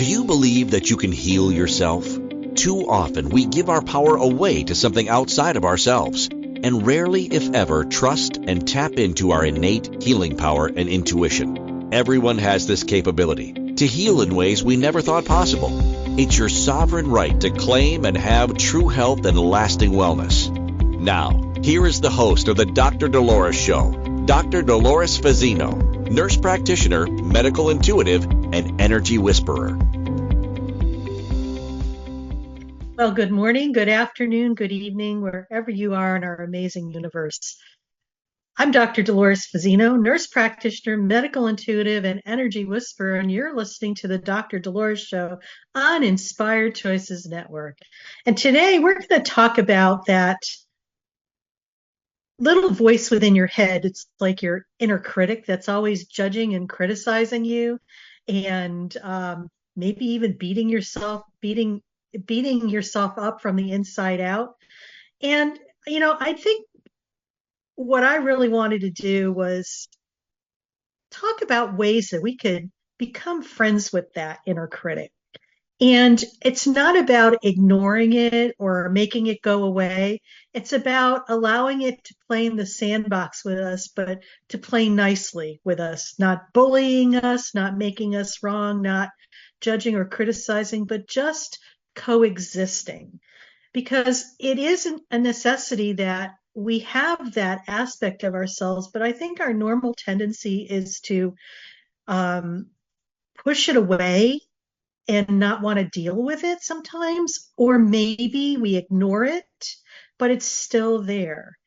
Do you believe that you can heal yourself? Too often we give our power away to something outside of ourselves, and rarely, if ever, trust and tap into our innate healing power and intuition. Everyone has this capability to heal in ways we never thought possible. It's your sovereign right to claim and have true health and lasting wellness. Now, here is the host of the Dr. Dolores Show, Dr. Dolores Fazzino, nurse practitioner, medical intuitive, and energy whisperer. Well, good morning, good afternoon, good evening, wherever you are in our amazing universe. I'm Dr. Dolores Fazzino, nurse practitioner, medical intuitive, and energy whisperer, and you're listening to the Dr. Dolores Show on Inspired Choices Network. And today we're going to talk about that little voice within your head. It's like your inner critic that's always judging and criticizing you, and maybe even beating yourself up from the inside out. And, I think what I really wanted to do was talk about ways that we could become friends with that inner critic. And it's not about ignoring it or making it go away. It's about allowing it to play in the sandbox with us, but to play nicely with us, not bullying us, not making us wrong, not judging or criticizing, but just coexisting. Because it isn't a necessity that we have that aspect of ourselves, but I think our normal tendency is to push it away and not want to deal with it sometimes, or maybe we ignore it, but it's still there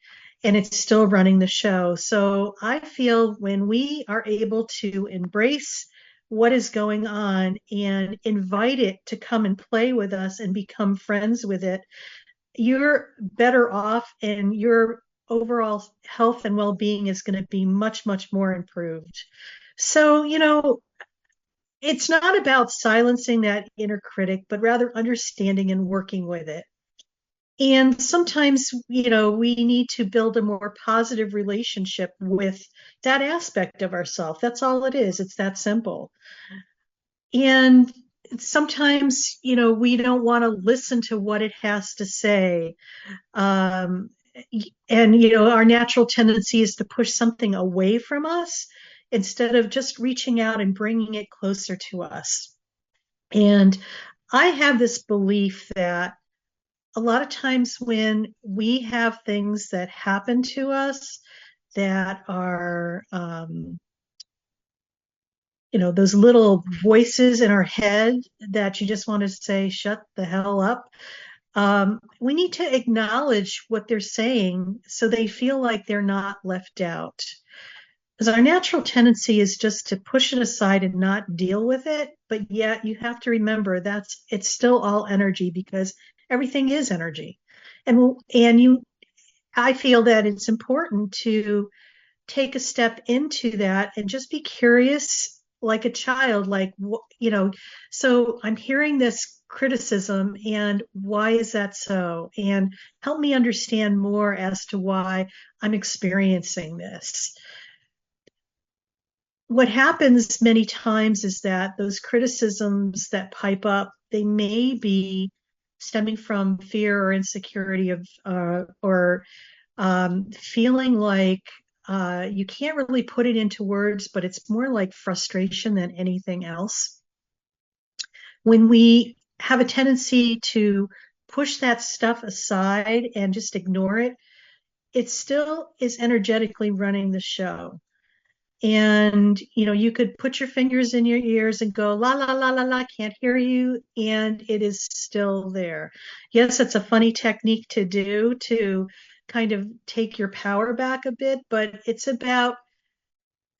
and it's still running the show. So I feel when we are able to embrace what is going on and invite it to come and play with us and become friends with it, you're better off, and your overall health and well-being is going to be much, much more improved. So, it's not about silencing that inner critic, but rather understanding and working with it. And sometimes, we need to build a more positive relationship with that aspect of ourselves. That's all it is. It's that simple. And sometimes, we don't want to listen to what it has to say. And, our natural tendency is to push something away from us instead of just reaching out and bringing it closer to us. And I have this belief that a lot of times when we have things that happen to us that are, those little voices in our head that you just want to say, shut the hell up. We need to acknowledge what they're saying so they feel like they're not left out. Because our natural tendency is just to push it aside and not deal with it. But yet you have to remember it's still all energy, because everything is energy. I feel that it's important to take a step into that and just be curious like a child, so I'm hearing this criticism, and why is that so? And help me understand more as to why I'm experiencing this. What happens many times is that those criticisms that pipe up, they may be stemming from fear or insecurity of, or feeling like you can't really put it into words, but it's more like frustration than anything else. When we have a tendency to push that stuff aside and just ignore it, it still is energetically running the show. And, you could put your fingers in your ears and go, la, la, la, la, la, can't hear you. And it is still there. Yes, it's a funny technique to do to kind of take your power back a bit, but it's about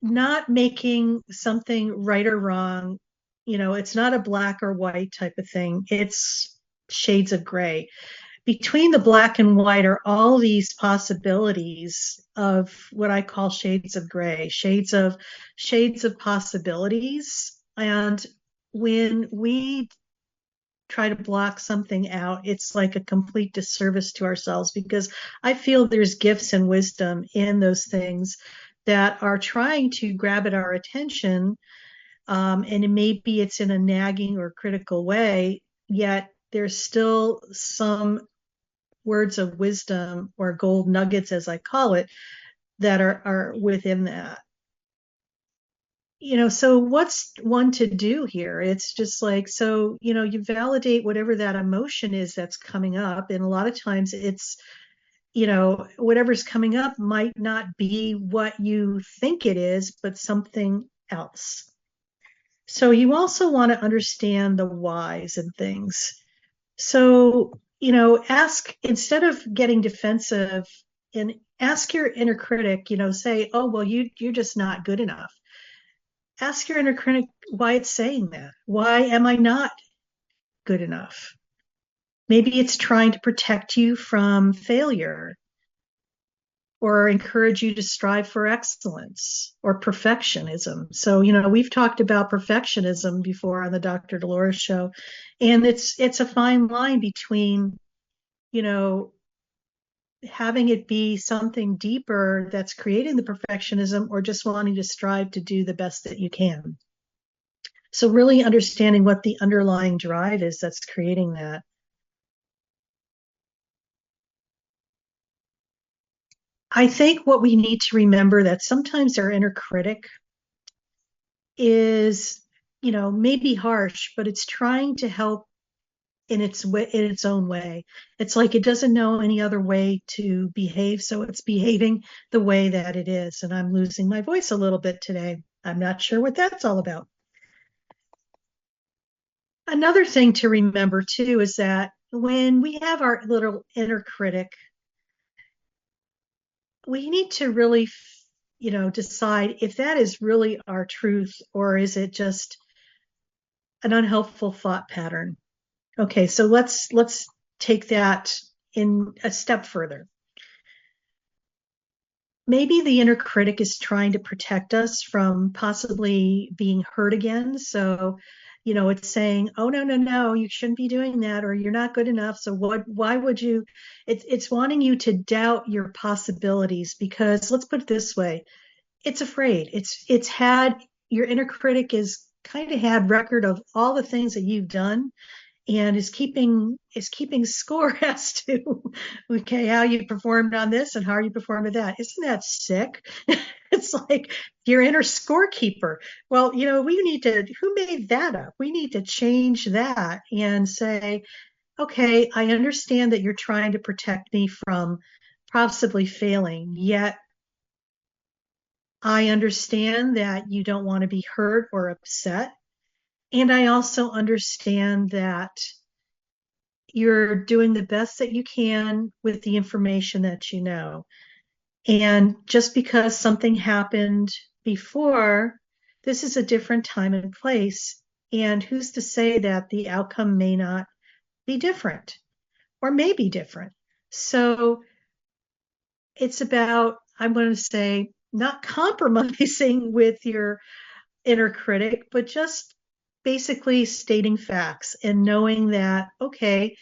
not making something right or wrong. It's not a black or white type of thing. It's shades of gray. Between the black and white are all these possibilities of what I call shades of gray, shades of possibilities. And when we try to block something out, it's like a complete disservice to ourselves, because I feel there's gifts and wisdom in those things that are trying to grab at our attention, And maybe it's in a nagging or critical way, yet there's still some words of wisdom or gold nuggets, as I call it, that are within that. So what's one to do here? It's just like, so, you validate whatever that emotion is that's coming up. And a lot of times it's, whatever's coming up might not be what you think it is, but something else. So you also want to understand the whys and things. So, ask, instead of getting defensive, and ask your inner critic, say, oh, well, you're just not good enough. Ask your inner critic why it's saying that. Why am I not good enough? Maybe it's trying to protect you from failure or encourage you to strive for excellence or perfectionism. So, we've talked about perfectionism before on the Dr. Dolores Show, and it's a fine line between, you know, having it be something deeper that's creating the perfectionism or just wanting to strive to do the best that you can. So really understanding what the underlying drive is that's creating that. I think what we need to remember that sometimes our inner critic is, maybe harsh, but it's trying to help in its way, in its own way. It's like it doesn't know any other way to behave, so it's behaving the way that it is. And I'm losing my voice a little bit today. I'm not sure what that's all about. Another thing to remember too is that when we have our little inner critic, we need to really, decide if that is really our truth or is it just an unhelpful thought pattern. Okay, so let's take that in a step further. Maybe the inner critic is trying to protect us from possibly being hurt again. So, it's saying, oh, no, no, no, you shouldn't be doing that, or you're not good enough. So why would you? It's wanting you to doubt your possibilities because let's put it this way. It's afraid. It's had, your inner critic is kind of had record of all the things that you've done and is keeping score as to okay how you performed on this and how you performed at that. Isn't that sick? It's like your inner scorekeeper. Well, we need to, who made that up? We need to change that and say, okay, I understand that you're trying to protect me from possibly failing, yet I understand that you don't want to be hurt or upset. And I also understand that you're doing the best that you can with the information that you know. And just because something happened before, this is a different time and place. And who's to say that the outcome may not be different or may be different? So it's about, I'm going to say, not compromising with your inner critic, but just basically stating facts and knowing that, okay,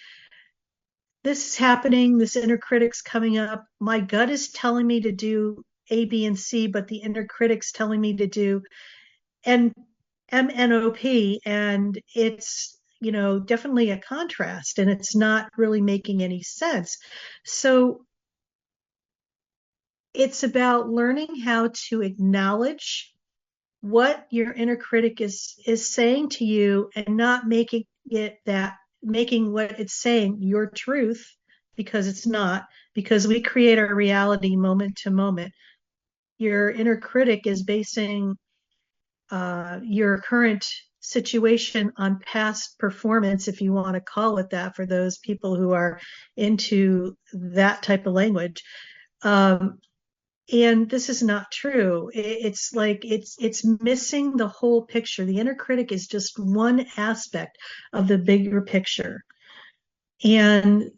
this is happening, this inner critic's coming up. My gut is telling me to do A, B, and C, but the inner critic's telling me to do N, M, N, O, P. And it's, definitely a contrast and it's not really making any sense. So it's about learning how to acknowledge what your inner critic is saying to you and not making what it's saying your truth, because it's not, because we create our reality moment to moment. Your inner critic is basing your current situation on past performance, if you want to call it that, for those people who are into that type of language. And this is not true. It's like it's missing the whole picture. The inner critic is just one aspect of the bigger picture. And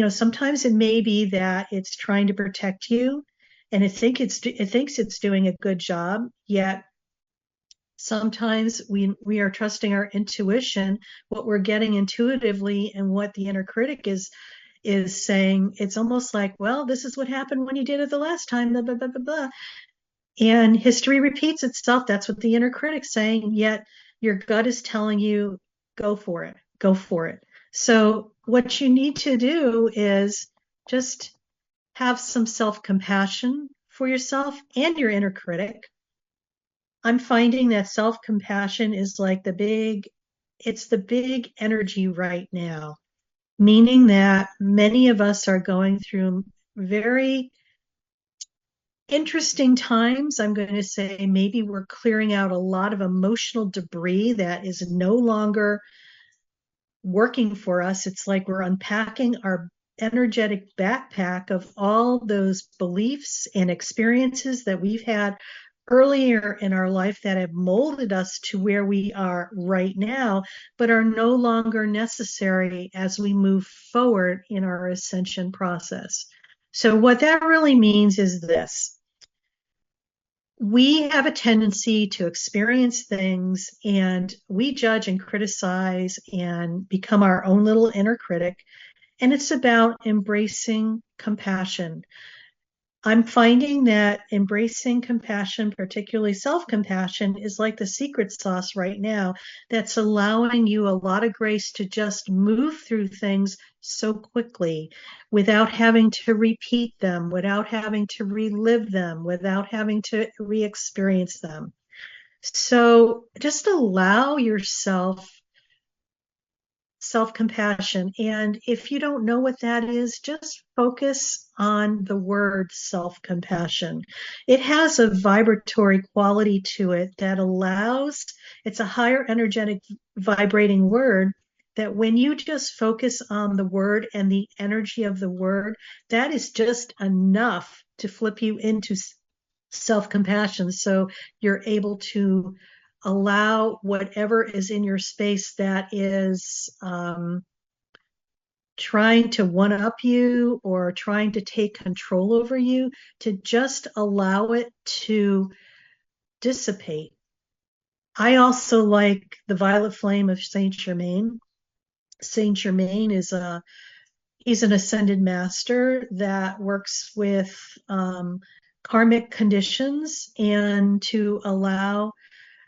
sometimes it may be that it's trying to protect you and it thinks it's doing a good job, yet sometimes we are trusting our intuition, what we're getting intuitively, and what the inner critic is saying. It's almost like, well, this is what happened when you did it the last time, blah, blah, blah, blah, blah. And history repeats itself. That's what the inner critic's saying. Yet your gut is telling you, go for it, go for it. So what you need to do is just have some self-compassion for yourself and your inner critic. I'm finding that self-compassion is like it's the big energy right now, meaning that many of us are going through very interesting times. I'm going to say maybe we're clearing out a lot of emotional debris that is no longer working for us. It's like we're unpacking our energetic backpack of all those beliefs and experiences that we've had earlier in our life that have molded us to where we are right now, but are no longer necessary as we move forward in our ascension process. So, what that really means is this: we have a tendency to experience things and we judge and criticize and become our own little inner critic. And it's about embracing compassion. I'm finding that embracing compassion, particularly self-compassion, is like the secret sauce right now that's allowing you a lot of grace to just move through things so quickly without having to repeat them, without having to relive them, without having to re-experience them. So just allow yourself self-compassion. And if you don't know what that is, just focus on the word self-compassion. It has a vibratory quality to it that allows, it's a higher energetic vibrating word that when you just focus on the word and the energy of the word, that is just enough to flip you into self-compassion. So you're able to allow whatever is in your space that is trying to one up you or trying to take control over you, to just allow it to dissipate. I also like the violet flame of Saint Germain. Saint Germain he's an ascended master that works with karmic conditions and to allow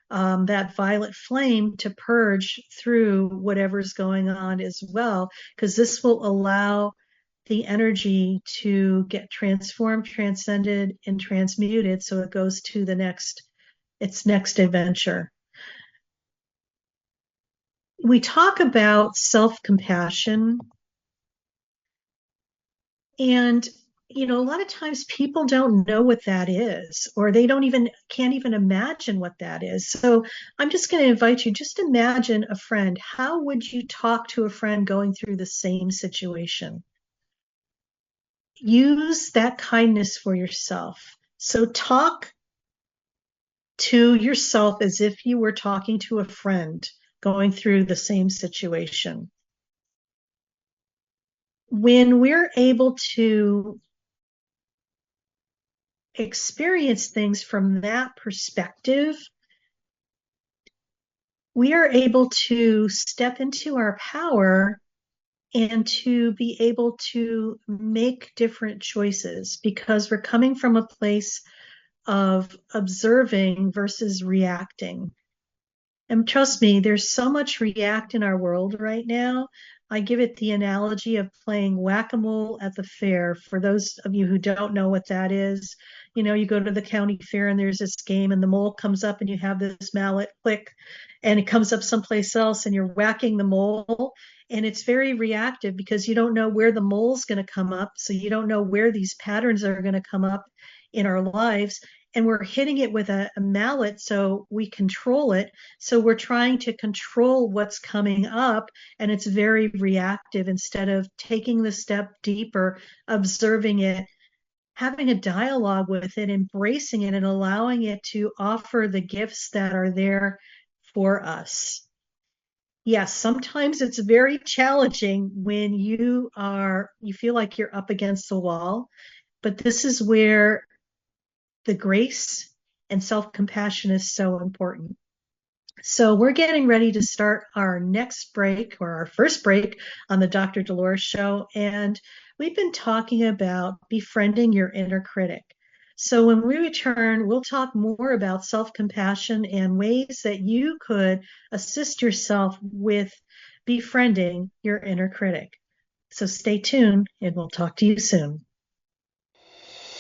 that violet flame to purge through whatever's going on as well, because this will allow the energy to get transformed, transcended, and transmuted so it goes to its next adventure. We talk about self-compassion, and a lot of times people don't know what that is, or they can't even imagine what that is. So I'm just going to invite you, just imagine a friend. How would you talk to a friend going through the same situation? Use that kindness for yourself. So talk to yourself as if you were talking to a friend going through the same situation. When we're able to experience things from that perspective, we are able to step into our power and to be able to make different choices because we're coming from a place of observing versus reacting. And trust me, there's so much react in our world right now. I give it the analogy of playing whack-a-mole at the fair. For those of you who don't know what that is, you go to the county fair and there's this game and the mole comes up and you have this mallet click and it comes up someplace else and you're whacking the mole. And it's very reactive because you don't know where the mole's going to come up. So you don't know where these patterns are going to come up in our lives. And we're hitting it with a mallet so we control it. So we're trying to control what's coming up, and it's very reactive instead of taking the step deeper, observing it, having a dialogue with it, embracing it, and allowing it to offer the gifts that are there for us. Yes, sometimes it's very challenging when you feel like you're up against the wall, but this is where the grace and self-compassion is so important. So we're getting ready to start our next break, or our first break, on the Dr. Dolores Show. And we've been talking about befriending your inner critic. So when we return, we'll talk more about self-compassion and ways that you could assist yourself with befriending your inner critic. So stay tuned and we'll talk to you soon.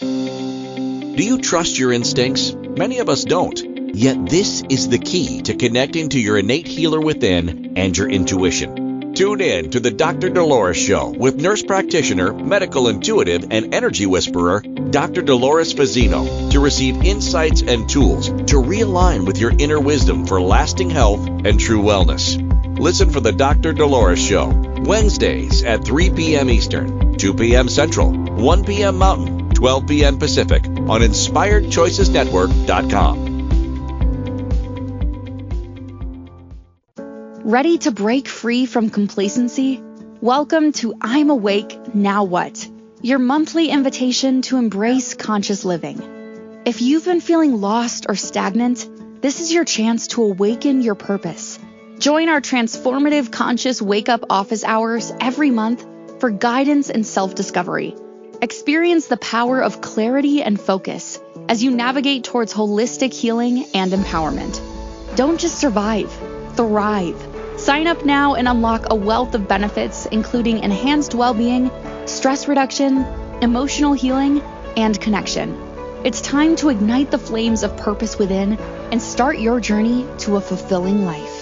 Do you trust your instincts? Many of us don't. Yet this is the key to connecting to your innate healer within and your intuition. Tune in to the Dr. Dolores Show with nurse practitioner, medical intuitive, and energy whisperer, Dr. Dolores Fazzino, to receive insights and tools to realign with your inner wisdom for lasting health and true wellness. Listen for the Dr. Dolores Show, Wednesdays at 3 p.m. Eastern, 2 p.m. Central, 1 p.m. Mountain, 12 p.m. Pacific on InspiredChoicesNetwork.com. Ready to break free from complacency? Welcome to I'm Awake, Now What? Your monthly invitation to embrace conscious living. If you've been feeling lost or stagnant, this is your chance to awaken your purpose. Join our transformative conscious wake-up office hours every month for guidance and self-discovery. Experience the power of clarity and focus as you navigate towards holistic healing and empowerment. Don't just survive, thrive. Sign up now and unlock a wealth of benefits, including enhanced well-being, stress reduction, emotional healing, and connection. It's time to ignite the flames of purpose within and start your journey to a fulfilling life.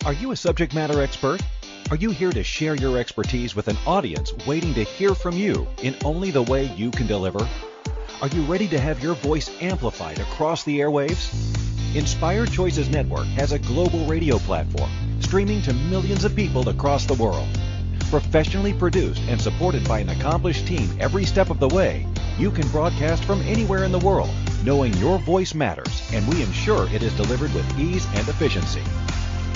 Are you a subject matter expert? Are you here to share your expertise with an audience waiting to hear from you in only the way you can deliver? Are you ready to have your voice amplified across the airwaves? Inspired Choices Network has a global radio platform streaming to millions of people across the world. Professionally produced and supported by an accomplished team every step of the way, you can broadcast from anywhere in the world, knowing your voice matters, and we ensure it is delivered with ease and efficiency.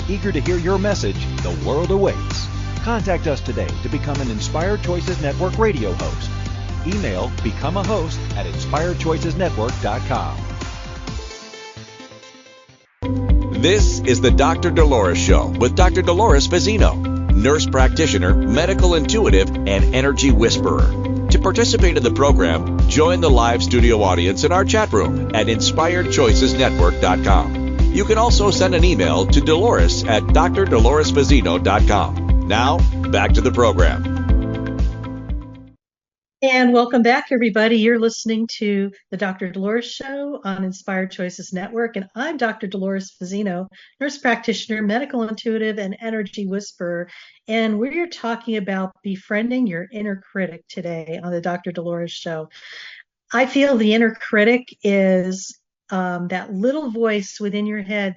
Eager to hear your message, the world awaits. Contact us today to become an Inspired Choices Network radio host. Email become a host at inspiredchoicesnetwork.com. This is the Dr. Dolores Show with Dr. Dolores Fazzino, nurse practitioner, medical intuitive, and energy whisperer. To participate in the program, join the live studio audience in our chat room at inspiredchoicesnetwork.com. You can also send an email to Dolores at drdoloresfazzino.com. Now, back to the program. And welcome back, everybody. You're listening to the Dr. Dolores Show on Inspired Choices Network, and I'm Dr. Dolores Fazzino, nurse practitioner, medical intuitive, and energy whisperer. And we're talking about befriending your inner critic today on the Dr. Dolores Show. I feel the inner critic is that little voice within your head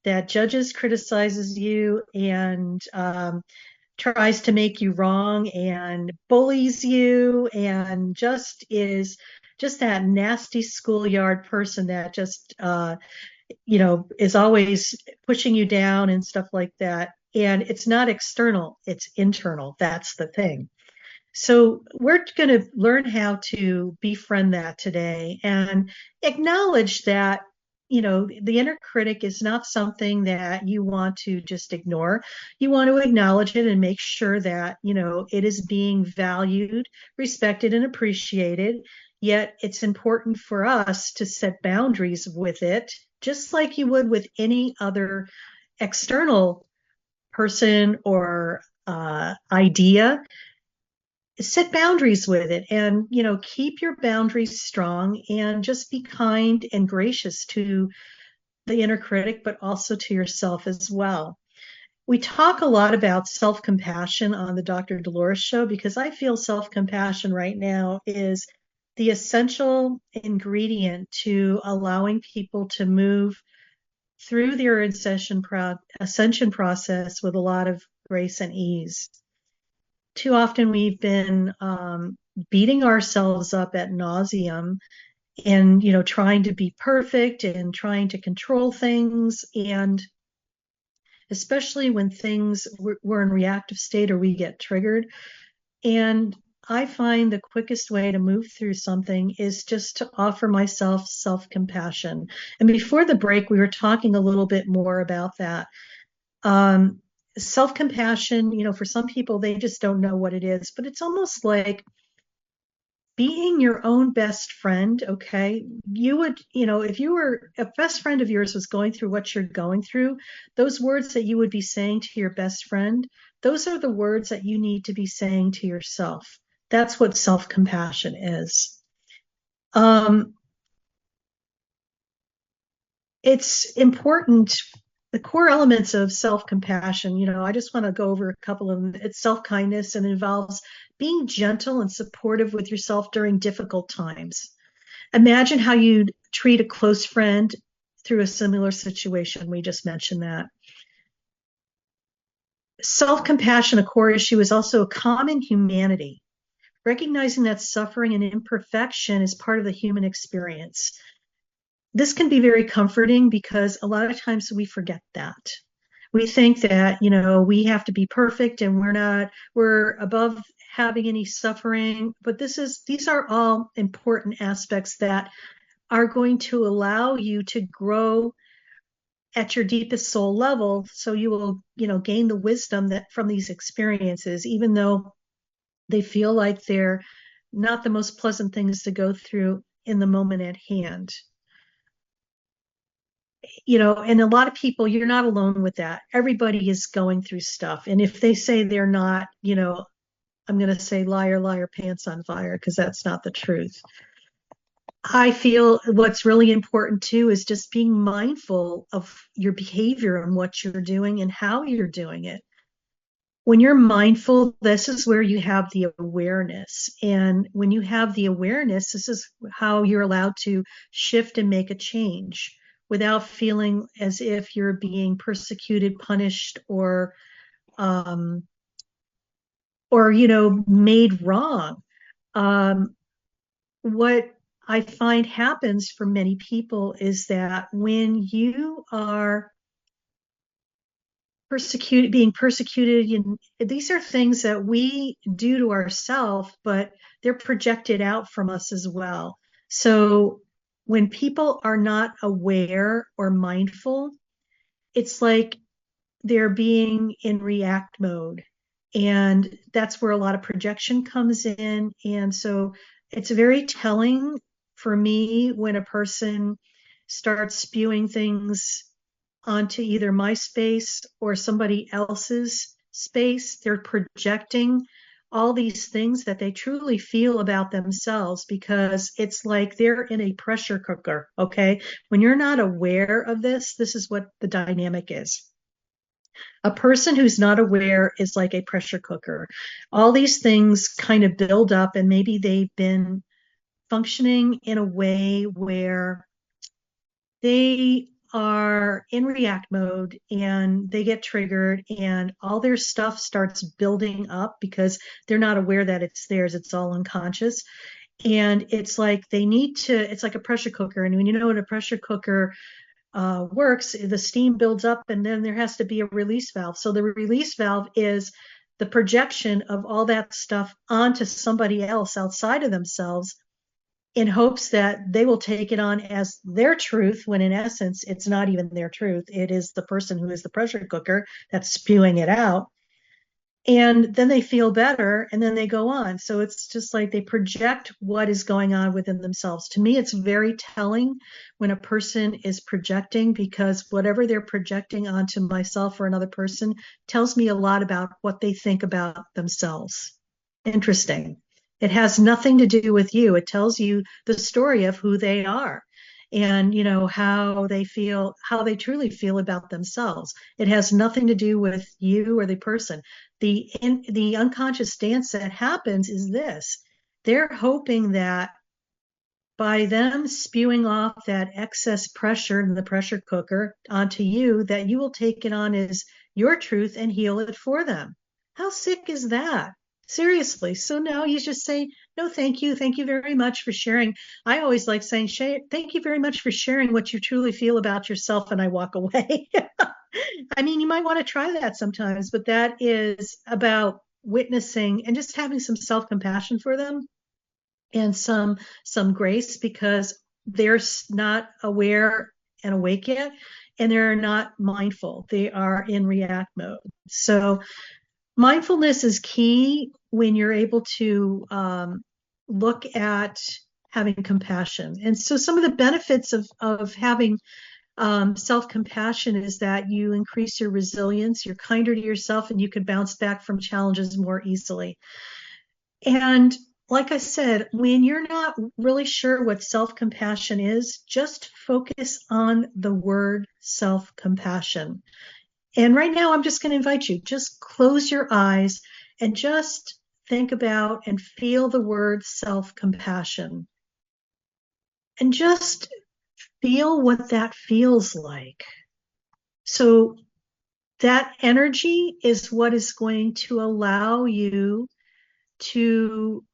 that judges, criticizes you, and tries to make you wrong and bullies you and just is just that nasty schoolyard person that just is always pushing you down and stuff like that. And it's not external, it's internal. That's the thing. So we're going to learn how to befriend that today and acknowledge that, the inner critic is not something that you want to just ignore. You want to acknowledge it and make sure that, it is being valued, respected, and appreciated. Yet it's important for us to set boundaries with it, just like you would with any other external person or idea. Set boundaries with it and keep your boundaries strong and just be kind and gracious to the inner critic, but also to yourself as well. We talk a lot about self-compassion on the Dr. Dolores Show because I feel self-compassion right now is the essential ingredient to allowing people to move through their ascension process with a lot of grace and ease. Too often we've been beating ourselves up ad nauseum and, trying to be perfect and trying to control things. And especially when we're in reactive state or we get triggered. And I find the quickest way to move through something is just to offer myself self-compassion. And before the break, we were talking a little bit more about that. Self-compassion, for some people, they just don't know what it is, but it's almost like being your own best friend. Okay. You would, if you were a best friend of yours was going through what you're going through, those words that you would be saying to your best friend, those are the words that you need to be saying to yourself. That's what self-compassion is. It's important. The core elements of self-compassion, I just want to go over a couple of them. It's self-kindness and involves being gentle and supportive with yourself during difficult times. Imagine how you'd treat a close friend through a similar situation. We just mentioned that. Self-compassion, a core issue, is also a common humanity, recognizing that suffering and imperfection is part of the human experience. This can be very comforting because a lot of times we forget that. We think that, we have to be perfect and we're above having any suffering, but these are all important aspects that are going to allow you to grow at your deepest soul level. So you will, gain the wisdom that from these experiences, even though they feel like they're not the most pleasant things to go through in the moment at hand. And a lot of people, you're not alone with that. Everybody is going through stuff. And if they say they're not, I'm going to say liar, liar, pants on fire, because that's not the truth. I feel what's really important too is just being mindful of your behavior and what you're doing and how you're doing it. When you're mindful, this is where you have the awareness. And when you have the awareness, this is how you're allowed to shift and make a change without feeling as if you're being persecuted, punished, or made wrong. What I find happens for many people is that when you are being persecuted, these are things that we do to ourselves, but they're projected out from us as well. So when people are not aware or mindful, it's like they're being in react mode. And that's where a lot of projection comes in. And so it's very telling for me when a person starts spewing things onto either my space or somebody else's space. They're projecting all these things that they truly feel about themselves, because it's like they're in a pressure cooker. Okay. When you're not aware of this is what the dynamic is. A person who's not aware is like a pressure cooker. All these things kind of build up, and maybe they've been functioning in a way where they are in react mode and they get triggered and all their stuff starts building up because they're not aware that it's theirs. It's all unconscious. And it's like it's like a pressure cooker. And when you know what a pressure cooker works, the steam builds up and then there has to be a release valve. So the release valve is the projection of all that stuff onto somebody else outside of themselves in hopes that they will take it on as their truth, when in essence, it's not even their truth. It is the person who is the pressure cooker that's spewing it out. And then they feel better and then they go on. So it's just like they project what is going on within themselves. To me, it's very telling when a person is projecting, because whatever they're projecting onto myself or another person tells me a lot about what they think about themselves. Interesting. It has nothing to do with you. It tells you the story of who they are and, how they feel, how they truly feel about themselves. It has nothing to do with you or the person. The unconscious dance that happens is this. They're hoping that by them spewing off that excess pressure in the pressure cooker onto you, that you will take it on as your truth and heal it for them. How sick is that? Seriously. So now you just say, no, thank you. Thank you very much for sharing. I always like saying, thank you very much for sharing what you truly feel about yourself. And I walk away. I mean, you might want to try that sometimes, but that is about witnessing and just having some self-compassion for them and some grace, because they're not aware and awake yet. and they're not mindful. They are in react mode. So mindfulness is key when you're able to look at having compassion. And so some of the benefits of having self-compassion is that you increase your resilience, you're kinder to yourself, and you can bounce back from challenges more easily. And like I said, when you're not really sure what self-compassion is, just focus on the word self-compassion. And right now, I'm just going to invite you, just close your eyes and just think about and feel the word self-compassion. And just feel what that feels like. So that energy is what is going to allow you to,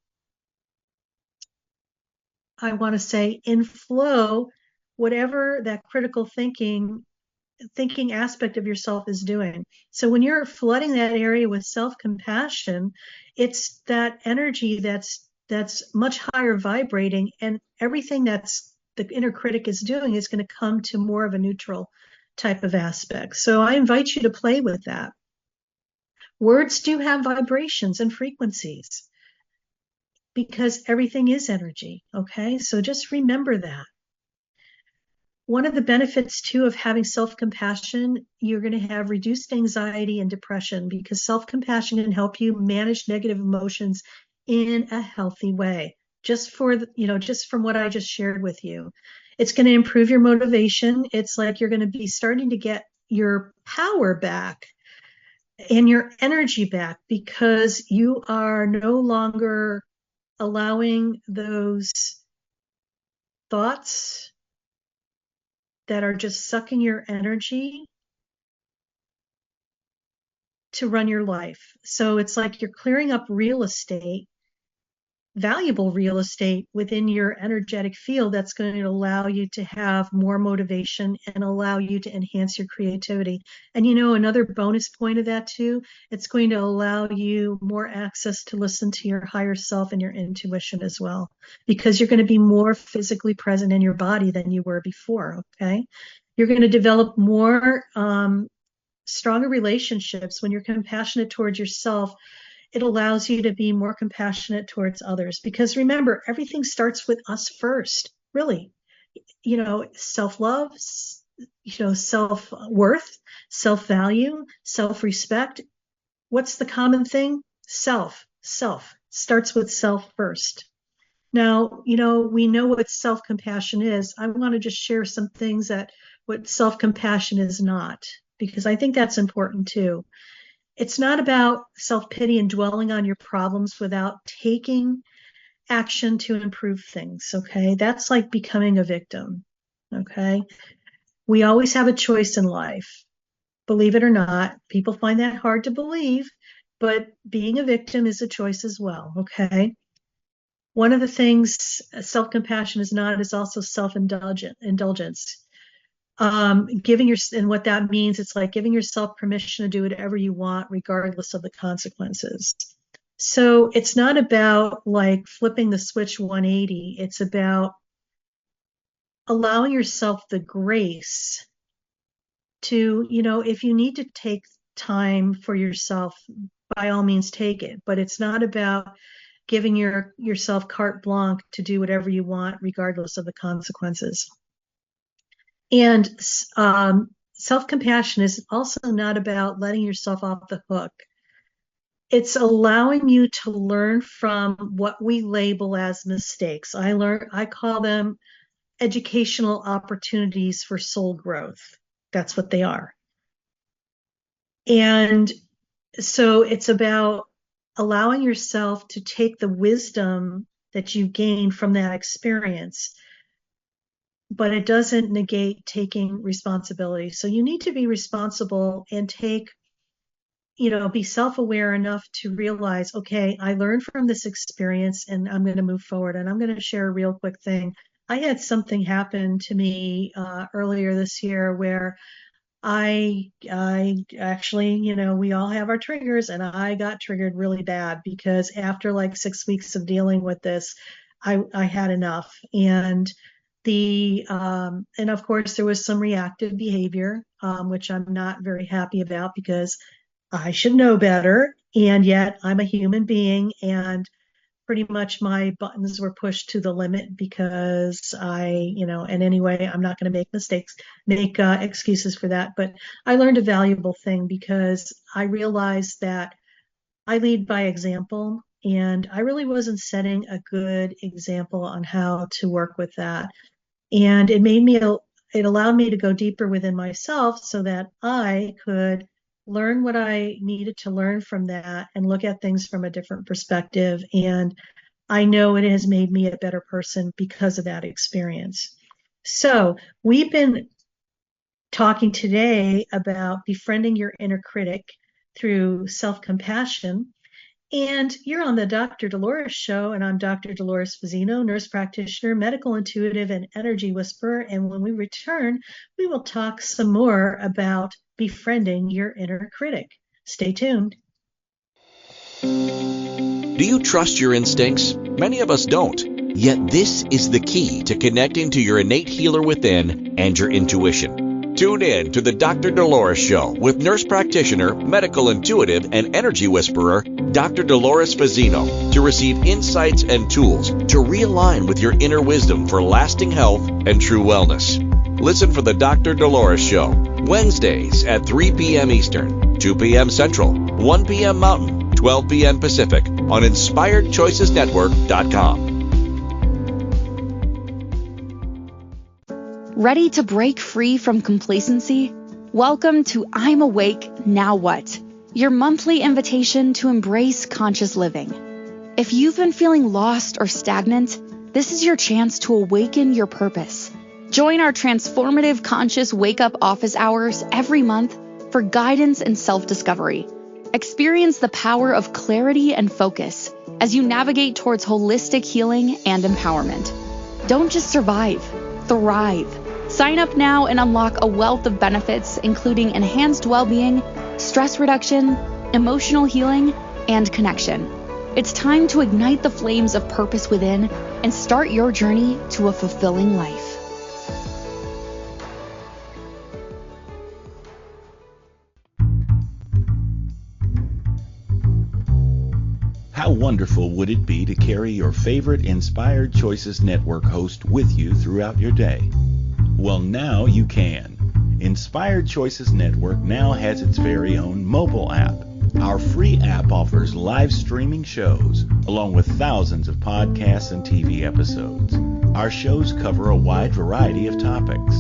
I want to say, inflow whatever that critical thinking aspect of yourself is doing. So when you're flooding that area with self-compassion, it's that energy that's much higher vibrating, and everything that's the inner critic is doing is going to come to more of a neutral type of aspect. So I invite you to play with that. Words do have vibrations and frequencies because everything is energy. Okay, so just remember that. One of the benefits, too, of having self-compassion, you're going to have reduced anxiety and depression, because self-compassion can help you manage negative emotions in a healthy way. Just from what I just shared with you, it's going to improve your motivation. It's like you're going to be starting to get your power back and your energy back, because you are no longer allowing those thoughts that are just sucking your energy to run your life. So it's like you're clearing up real estate, valuable real estate within your energetic field that's going to allow you to have more motivation and allow you to enhance your creativity. And another bonus point of that too, it's going to allow you more access to listen to your higher self and your intuition as well, because you're going to be more physically present in your body than you were before. Okay. You're going to develop more stronger relationships. When you're compassionate towards yourself, it allows you to be more compassionate towards others, because remember, everything starts with us first, really. Self-love, self-worth, self-value, self-respect. What's the common thing? Self starts with self first. Now, we know what self-compassion is. I want to just share some things that what self-compassion is not, because I think that's important too. It's not about self-pity and dwelling on your problems without taking action to improve things, okay? That's like becoming a victim, okay? We always have a choice in life. Believe it or not, people find that hard to believe, but being a victim is a choice as well, okay? One of the things self-compassion is not is also self-indulgence. And what that means, it's like giving yourself permission to do whatever you want, regardless of the consequences. So it's not about like flipping the switch 180. It's about allowing yourself the grace to, if you need to take time for yourself, by all means take it. But it's not about giving yourself carte blanche to do whatever you want, regardless of the consequences. And self-compassion is also not about letting yourself off the hook. It's allowing you to learn from what we label as mistakes. I call them educational opportunities for soul growth. That's what they are. And so it's about allowing yourself to take the wisdom that you gain from that experience, but it doesn't negate taking responsibility. So you need to be responsible and be self-aware enough to realize, okay, I learned from this experience and I'm going to move forward. And I'm going to share a real quick thing. I had something happen to me earlier this year where I actually, we all have our triggers, and I got triggered really bad, because after like 6 weeks of dealing with this, I had enough. And And of course, there was some reactive behavior, which I'm not very happy about because I should know better. And yet I'm a human being, and pretty much my buttons were pushed to the limit because and anyway, I'm not going to make excuses for that. But I learned a valuable thing because I realized that I lead by example, and I really wasn't setting a good example on how to work with that. And it allowed me to go deeper within myself so that I could learn what I needed to learn from that and look at things from a different perspective. And I know it has made me a better person because of that experience. So we've been talking today about befriending your inner critic through self-compassion. And you're on the Dr. Dolores Show, and I'm Dr. Dolores Fazzino, nurse practitioner, medical intuitive, and energy whisperer. And when we return, we will talk some more about befriending your inner critic. Stay tuned. Do you trust your instincts? Many of us don't. Yet this is the key to connecting to your innate healer within and your intuition. Tune in to the Dr. Dolores Show with nurse practitioner, medical intuitive, and energy whisperer, Dr. Dolores Fazzino, to receive insights and tools to realign with your inner wisdom for lasting health and true wellness. Listen for the Dr. Dolores Show, Wednesdays at 3 p.m. Eastern, 2 p.m. Central, 1 p.m. Mountain, 12 p.m. Pacific on InspiredChoicesNetwork.com. Ready to break free from complacency? Welcome to I'm Awake, Now What? Your monthly invitation to embrace conscious living. If you've been feeling lost or stagnant, this is your chance to awaken your purpose. Join our transformative conscious wake-up office hours every month for guidance and self-discovery. Experience the power of clarity and focus as you navigate towards holistic healing and empowerment. Don't just survive, thrive. Sign up now and unlock a wealth of benefits, including enhanced well-being, stress reduction, emotional healing, and connection. It's time to ignite the flames of purpose within and start your journey to a fulfilling life. How wonderful would it be to carry your favorite Inspired Choices Network host with you throughout your day? Well, now you can. Inspired Choices Network now has its very own mobile app. Our free app offers live streaming shows, along with thousands of podcasts and TV episodes. Our shows cover a wide variety of topics.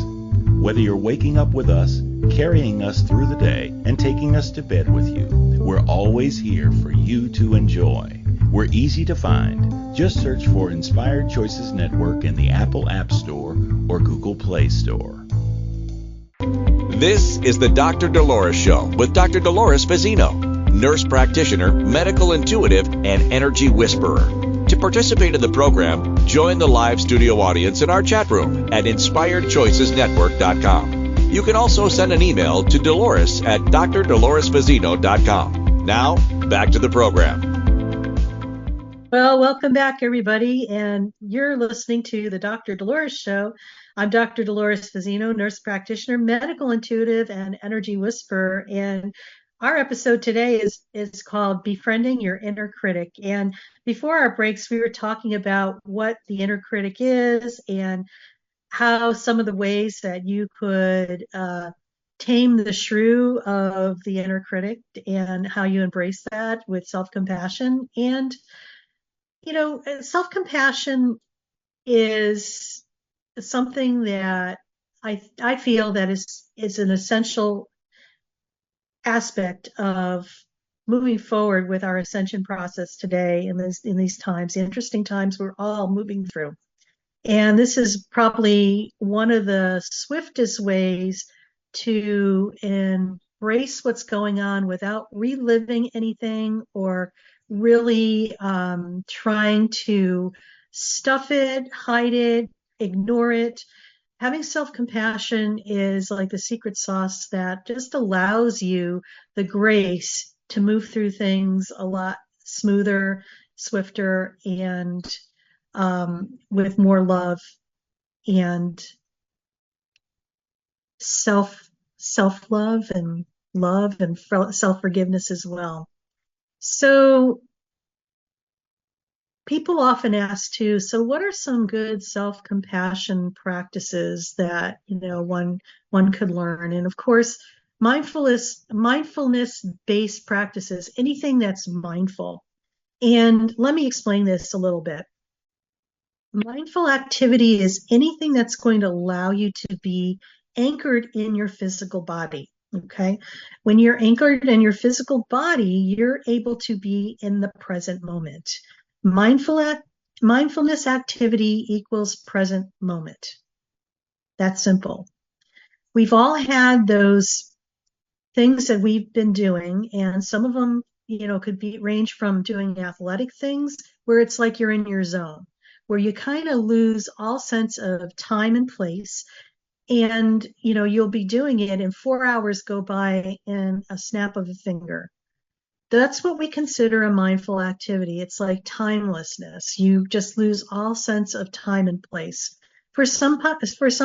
Whether you're waking up with us, carrying us through the day, and taking us to bed with you, we're always here for you to enjoy. We're easy to find. Just search for Inspired Choices Network in the Apple App Store or Google Play Store. This is the Dr. Dolores Show with Dr. Dolores Fazzino, nurse practitioner, medical intuitive, and energy whisperer. To participate in the program, join the live studio audience in our chat room at InspiredChoicesNetwork.com. You can also send an email to Dolores at drdoloresfazzino.com. Now, back to the program. Well, welcome back, everybody. And you're listening to the Dr. Dolores Show. I'm Dr. Dolores Fazzino, nurse practitioner, medical intuitive, and energy whisperer. And our episode today is called Befriending Your Inner Critic. And before our breaks, we were talking about what the inner critic is and how some of the ways that you could tame the shrew of the inner critic and how you embrace that with self-compassion. And self-compassion is something that I feel that is an essential aspect of moving forward with our ascension process today in these times, the interesting times we're all moving through. And this is probably one of the swiftest ways to embrace what's going on without reliving anything or really trying to stuff it, hide it, ignore it. Having self-compassion is like the secret sauce that just allows you the grace to move through things a lot smoother, swifter, and with more love and self-love and love and self-forgiveness as well. So people often ask too, so what are some good self-compassion practices that, one could learn? And of course, mindfulness-based practices, anything that's mindful. And let me explain this a little bit. Mindful activity is anything that's going to allow you to be anchored in your physical body. Okay. When you're anchored in your physical body, you're able to be in the present moment. Mindfulness activity equals present moment. That's simple. We've all had those things that we've been doing, and some of them, could range from doing athletic things where it's like you're in your zone, where you kind of lose all sense of time and place. And, you'll be doing it and 4 hours go by in a snap of a finger. That's what we consider a mindful activity. It's like timelessness. You just lose all sense of time and place. For some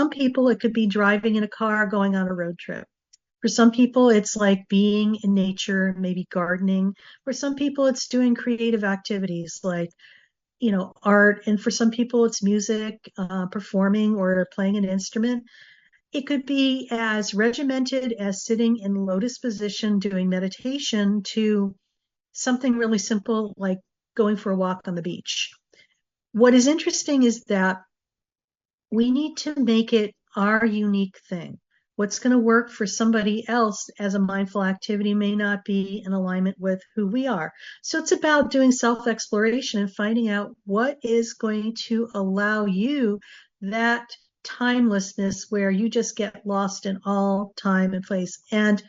people, it could be driving in a car, going on a road trip. For some people, it's like being in nature, maybe gardening. For some people, it's doing creative activities like, art. And for some people, it's music, performing or playing an instrument. It could be as regimented as sitting in lotus position doing meditation to something really simple like going for a walk on the beach. What is interesting is that we need to make it our unique thing. What's going to work for somebody else as a mindful activity may not be in alignment with who we are. So it's about doing self-exploration and finding out what is going to allow you that timelessness where you just get lost in all time and place, and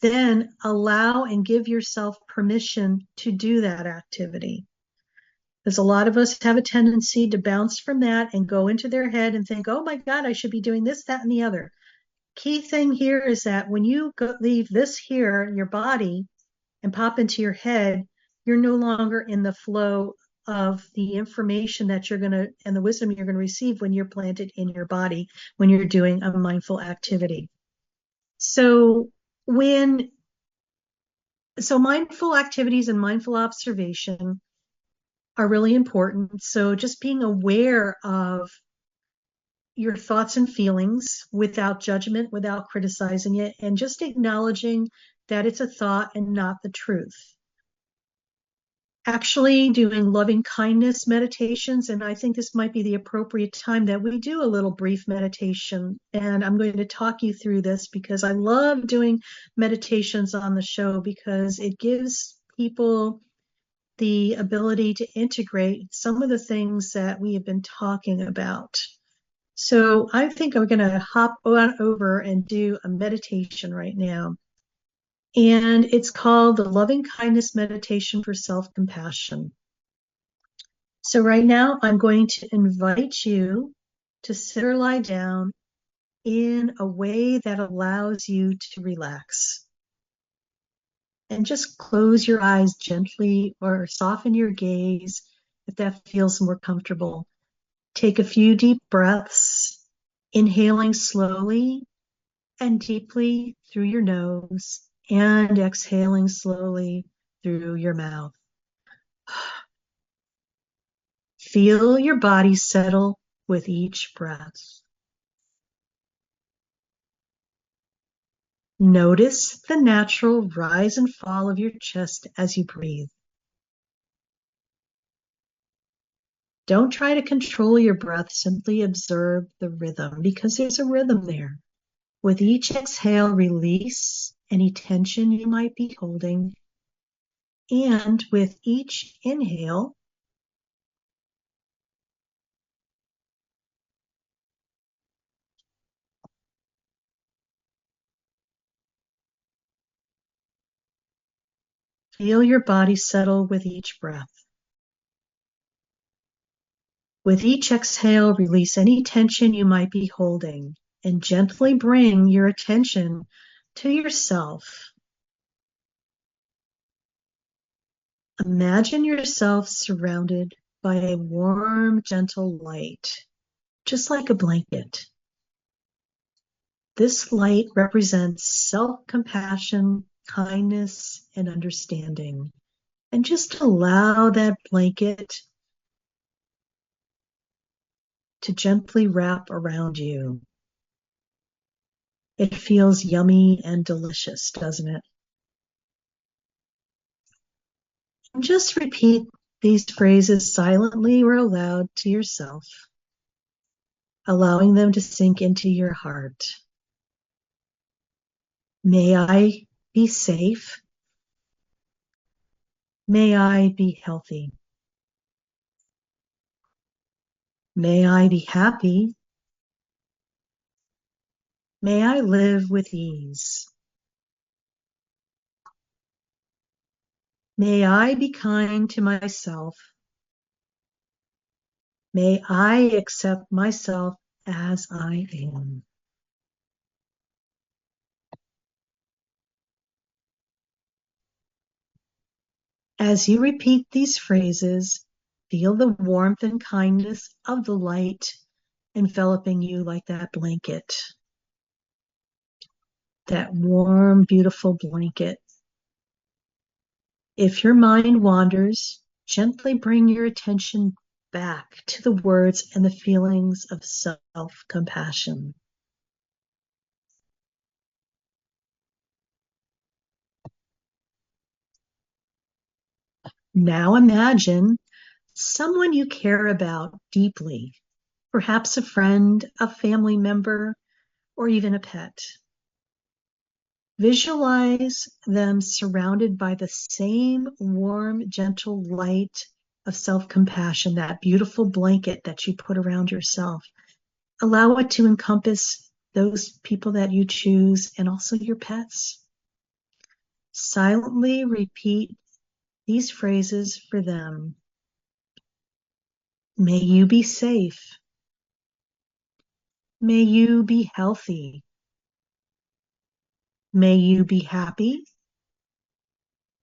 then allow and give yourself permission to do that activity. Because a lot of us have a tendency to bounce from that and go into their head and think, oh my God, I should be doing this, that, and the other. Key thing here is that when you leave this here in your body and pop into your head, you're no longer in the flow of the information that you're going to, and the wisdom you're going to receive when you're planted in your body, when you're doing a mindful activity. So mindful activities and mindful observation are really important. So just being aware of your thoughts and feelings without judgment, without criticizing it, and just acknowledging that it's a thought and not the truth. Actually doing loving kindness meditations, and I think this might be the appropriate time that we do a little brief meditation. And I'm going to talk you through this because I love doing meditations on the show because it gives people the ability to integrate some of the things that we have been talking about. So I think I'm going to hop on over and do a meditation right now. And it's called the Loving Kindness Meditation for Self-Compassion. So right now I'm going to invite you to sit or lie down in a way that allows you to relax. And just close your eyes gently or soften your gaze if that feels more comfortable. Take a few deep breaths, inhaling slowly and deeply through your nose and exhaling slowly through your mouth. Feel your body settle with each breath. Notice the natural rise and fall of your chest as you breathe. Don't try to control your breath, simply observe the rhythm because there's a rhythm there. With each exhale, release any tension you might be holding. And with each inhale, feel your body settle with each breath. With each exhale, release any tension you might be holding and gently bring your attention to yourself. Imagine yourself surrounded by a warm, gentle light. just like a blanket. This light represents self-compassion, kindness, and understanding. And just allow that blanket to gently wrap around you. It feels yummy and delicious, doesn't it? And just repeat these phrases silently or aloud to yourself, allowing them to sink into your heart. May I be safe. May I be healthy. May I be happy. May I live with ease. May I be kind to myself. May I accept myself as I am. As you repeat these phrases, feel the warmth and kindness of the light enveloping you like that blanket. That warm, beautiful blanket. If your mind wanders, gently bring your attention back to the words and the feelings of self-compassion. Now imagine someone you care about deeply, perhaps a friend, a family member, or even a pet. Visualize them surrounded by the same warm, gentle light of self-compassion, that beautiful blanket that you put around yourself. Allow it to encompass those people that you choose and also your pets. Silently repeat these phrases for them. May you be safe. May you be healthy. May you be happy.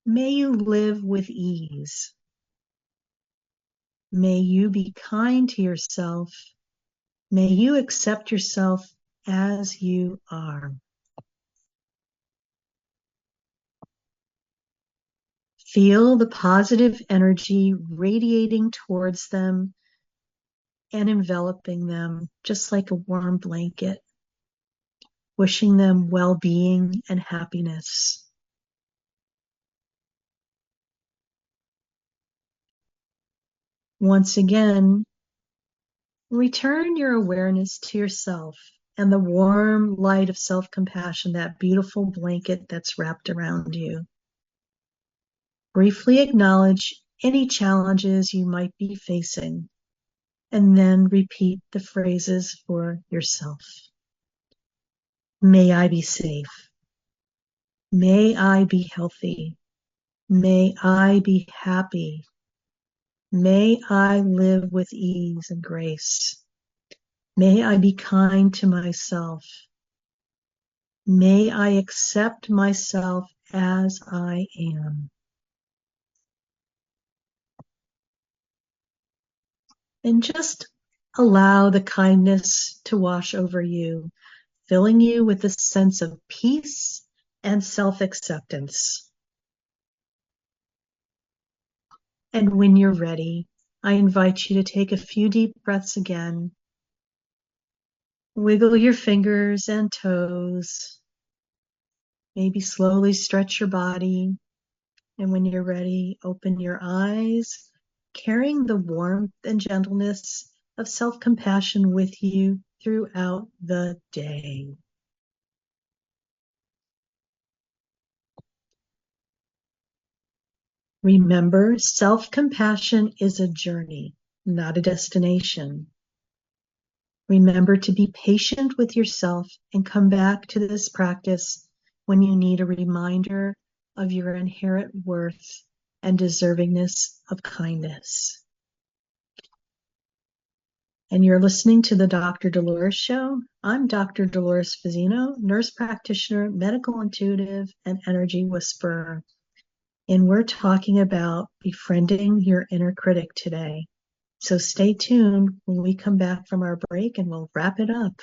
May you live with ease. May you be kind to yourself. May you accept yourself as you are. Feel the positive energy radiating towards them and enveloping them just like a warm blanket, wishing them well-being and happiness. Once again, return your awareness to yourself and the warm light of self-compassion, that beautiful blanket that's wrapped around you. Briefly acknowledge any challenges you might be facing, and then repeat the phrases for yourself. May I be safe. May I be healthy. May I be happy. May I live with ease and grace. May I be kind to myself. May I accept myself as I am. And just allow the kindness to wash over you, filling you with a sense of peace and self-acceptance. And when you're ready, I invite you to take a few deep breaths again. Wiggle your fingers and toes. Maybe slowly stretch your body. And when you're ready, open your eyes, carrying the warmth and gentleness of self-compassion with you throughout the day. Remember, self-compassion is a journey, not a destination. Remember to be patient with yourself and come back to this practice when you need a reminder of your inherent worth and deservingness of kindness. And you're listening to the Dr. Dolores Show. I'm Dr. Dolores Fazzino, nurse practitioner, medical intuitive, and energy whisperer. And we're talking about befriending your inner critic today. So stay tuned when we come back from our break and we'll wrap it up.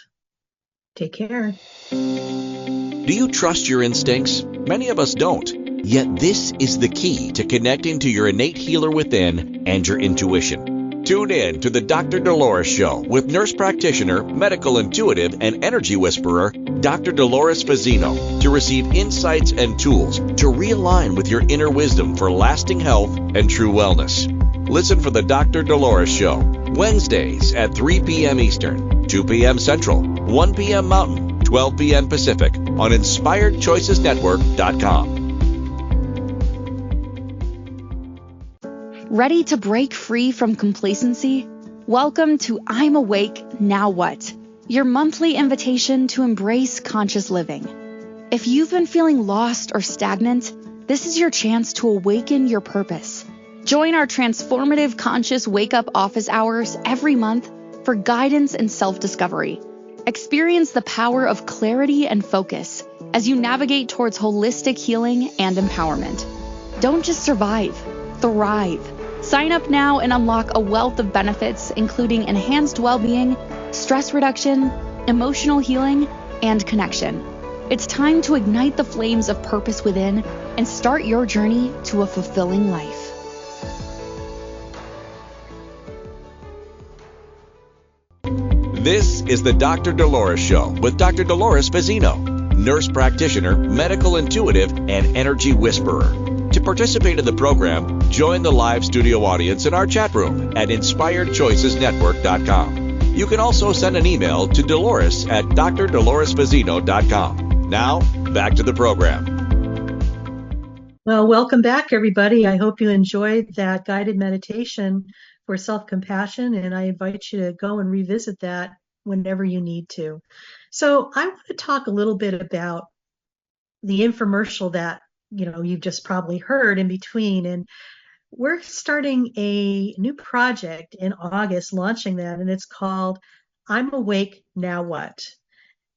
Take care. Do you trust your instincts? Many of us don't. Yet this is the key to connecting to your innate healer within and your intuition. Tune in to the Dr. Dolores Show with nurse practitioner, medical intuitive, and energy whisperer, Dr. Dolores Fazzino, to receive insights and tools to realign with your inner wisdom for lasting health and true wellness. Listen for the Dr. Dolores Show, Wednesdays at 3 p.m. Eastern, 2 p.m. Central, 1 p.m. Mountain, 12 p.m. Pacific on InspiredChoicesNetwork.com. Ready to break free from complacency? Welcome to I'm Awake, Now What? Your monthly invitation to embrace conscious living. If you've been feeling lost or stagnant, this is your chance to awaken your purpose. Join our transformative conscious wake-up office hours every month for guidance and self-discovery. Experience the power of clarity and focus as you navigate towards holistic healing and empowerment. Don't just survive, thrive. Sign up now and unlock a wealth of benefits, including enhanced well-being, stress reduction, emotional healing, and connection. It's time to ignite the flames of purpose within and start your journey to a fulfilling life. This is the Dr. Dolores Show with Dr. Dolores Fazzino, nurse practitioner, medical intuitive, and energy whisperer. To participate in the program, join the live studio audience in our chat room at InspiredChoicesNetwork.com. You can also send an email to Dolores at drdoloresfazzino.com. Now, back to the program. Well, welcome back, everybody. I hope you enjoyed that guided meditation for self-compassion, and I invite you to go and revisit that whenever you need to. So I want to talk a little bit about the infomercial that you've just probably heard in between, and we're starting a new project in August, launching that, and it's called I'm Awake, Now What?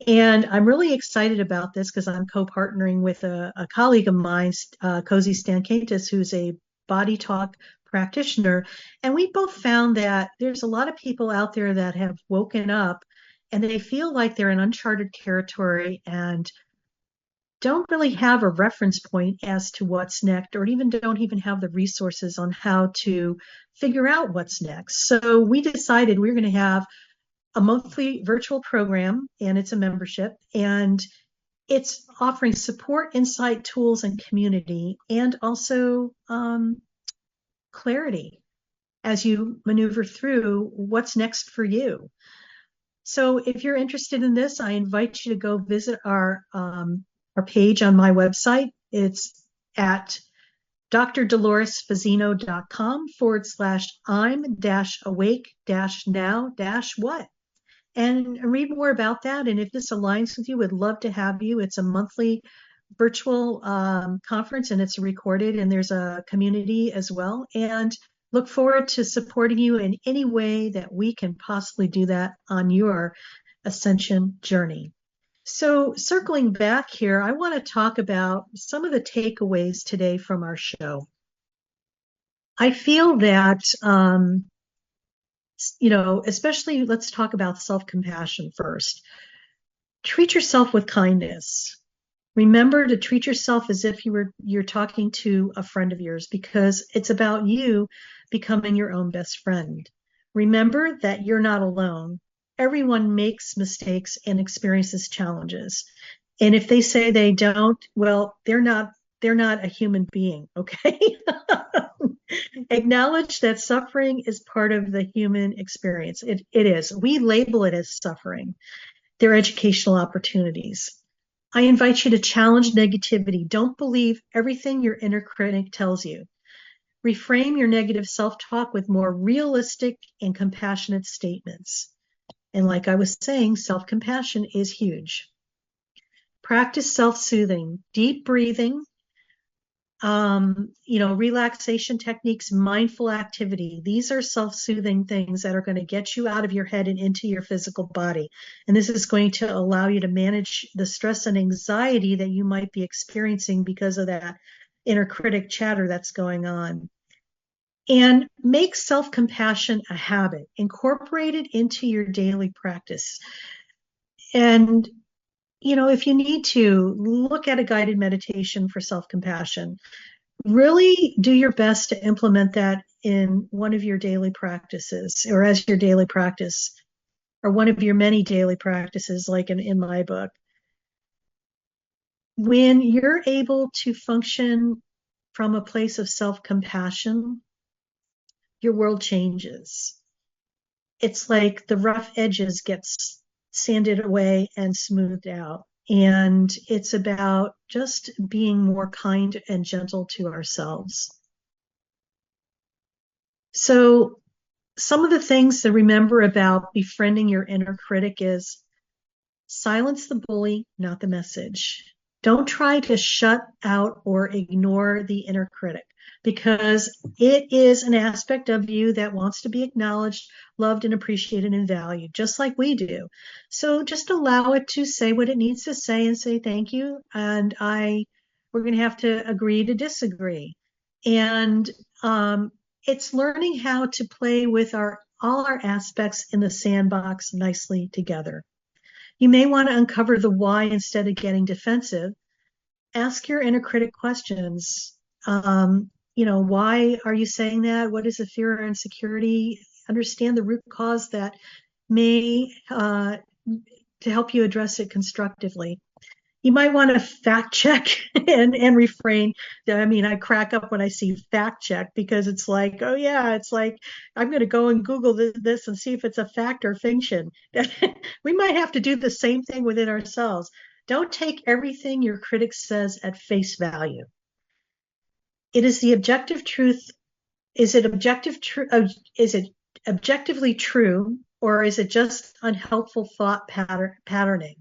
And I'm really excited about this because I'm co-partnering with a colleague of mine, Cozy Stankaitis, who's a body talk practitioner. And we both found that there's a lot of people out there that have woken up and they feel like they're in uncharted territory and don't really have a reference point as to what's next, or don't even have the resources on how to figure out what's next. So we decided we're going to have a monthly virtual program, and it's a membership, and it's offering support, insight, tools, and community, and also clarity as you maneuver through what's next for you. So if you're interested in this, I invite you to go visit our page on my website. It's at drdoloresfazzino.com/I'm-awake-now-what. And read more about that. And if this aligns with you, we'd love to have you. It's a monthly virtual conference, and it's recorded, and there's a community as well. And look forward to supporting you in any way that we can possibly do that on your ascension journey. So circling back here, I want to talk about some of the takeaways today from our show. I feel that especially let's talk about self-compassion first. Treat yourself with kindness. Remember to treat yourself as if you're talking to a friend of yours, because it's about you becoming your own best friend. Remember that you're not alone. Everyone makes mistakes and experiences challenges. And if they say they don't, well, they're not a human being, okay? Acknowledge that suffering is part of the human experience. It is. We label it as suffering. They're educational opportunities. I invite you to challenge negativity. Don't believe everything your inner critic tells you. Reframe your negative self-talk with more realistic and compassionate statements. And like I was saying, self-compassion is huge. Practice self-soothing, deep breathing, relaxation techniques, mindful activity. These are self-soothing things that are going to get you out of your head and into your physical body. And this is going to allow you to manage the stress and anxiety that you might be experiencing because of that inner critic chatter that's going on. And make self-compassion a habit. Incorporate it into your daily practice. And, if you need to, look at a guided meditation for self-compassion. Really do your best to implement that in one of your daily practices, or as your daily practice, or one of your many daily practices, like in my book. When you're able to function from a place of self-compassion, your world changes. It's like the rough edges get sanded away and smoothed out. And it's about just being more kind and gentle to ourselves. So some of the things to remember about befriending your inner critic is silence the bully, not the message. Don't try to shut out or ignore the inner critic, because it is an aspect of you that wants to be acknowledged, loved, and appreciated and valued, just like we do. So just allow it to say what it needs to say and say thank you. And we're going to have to agree to disagree. And it's learning how to play with all our aspects in the sandbox nicely together. You may want to uncover the why instead of getting defensive. Ask your inner critic questions. Why are you saying that? What is the fear or insecurity? Understand the root cause that may, to help you address it constructively. You might want to fact check and refrain. I mean, I crack up when I see fact check, because it's like, oh yeah, it's like, I'm going to go and Google this and see if it's a fact or fiction. We might have to do the same thing within ourselves. Don't take everything your critic says at face value. It is the objective truth. Is it objectively true, or is it just unhelpful thought patterning?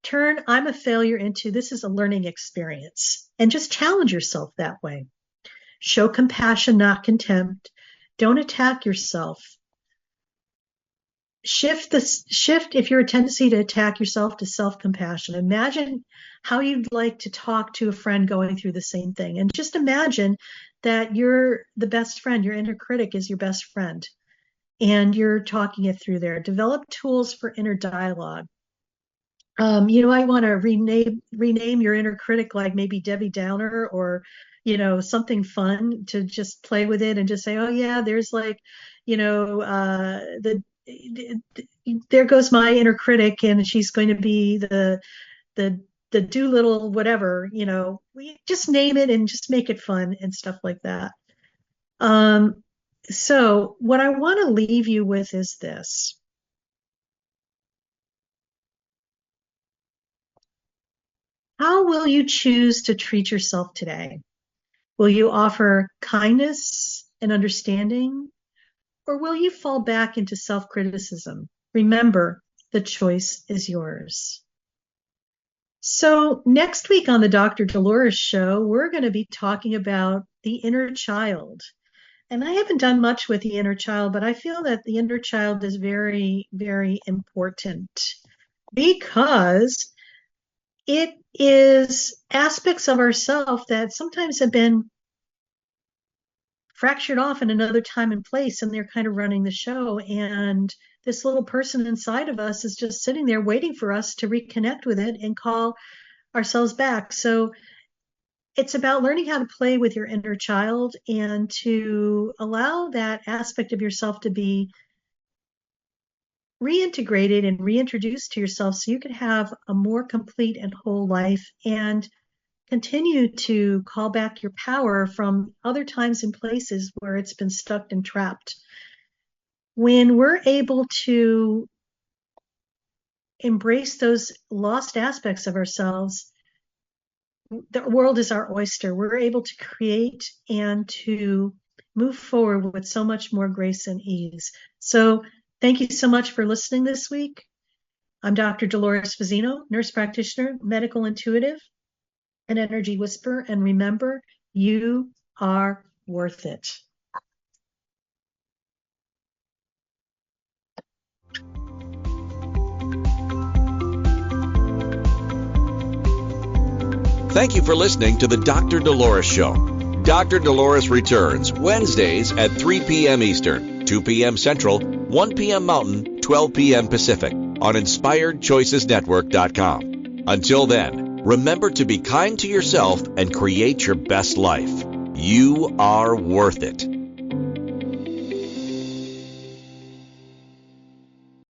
Turn I'm a failure into this is a learning experience, and just challenge yourself that way. Show compassion, not contempt. Don't attack yourself. Shift if you're a tendency to attack yourself to self-compassion. Imagine how you'd like to talk to a friend going through the same thing, and just imagine that you're the best friend. Your inner critic is your best friend, and you're talking it through there. Develop tools for inner dialogue. I want to rename your inner critic, like maybe Debbie Downer, or, something fun to just play with it and just say, oh yeah, there's like, there goes my inner critic, and she's going to be the Doolittle, whatever, we just name it and just make it fun and stuff like that. So what I want to leave you with is this. How will you choose to treat yourself today? Will you offer kindness and understanding, or will you fall back into self-criticism? Remember, the choice is yours. So next week on the Dr. Dolores Show, we're going to be talking about the inner child. And I haven't done much with the inner child, but I feel that the inner child is very, very important, because it is aspects of ourselves that sometimes have been fractured off in another time and place, and they're kind of running the show. And this little person inside of us is just sitting there waiting for us to reconnect with it and call ourselves back. So it's about learning how to play with your inner child and to allow that aspect of yourself to be reintegrated and reintroduced to yourself, so you can have a more complete and whole life and continue to call back your power from other times and places where it's been stuck and trapped. When we're able to embrace those lost aspects of ourselves, the world is our oyster. We're able to create and to move forward with so much more grace and ease. So thank you so much for listening this week. I'm Dr. Dolores Fazzino, nurse practitioner, medical intuitive, an energy whisperer. And remember, you are worth it. Thank you for listening to the Dr. Dolores Show. Dr. Dolores returns Wednesdays at 3 p.m. Eastern, 2 p.m. Central, 1 p.m. Mountain, 12 p.m. Pacific on InspiredChoicesNetwork.com. Until then, remember to be kind to yourself and create your best life. You are worth it.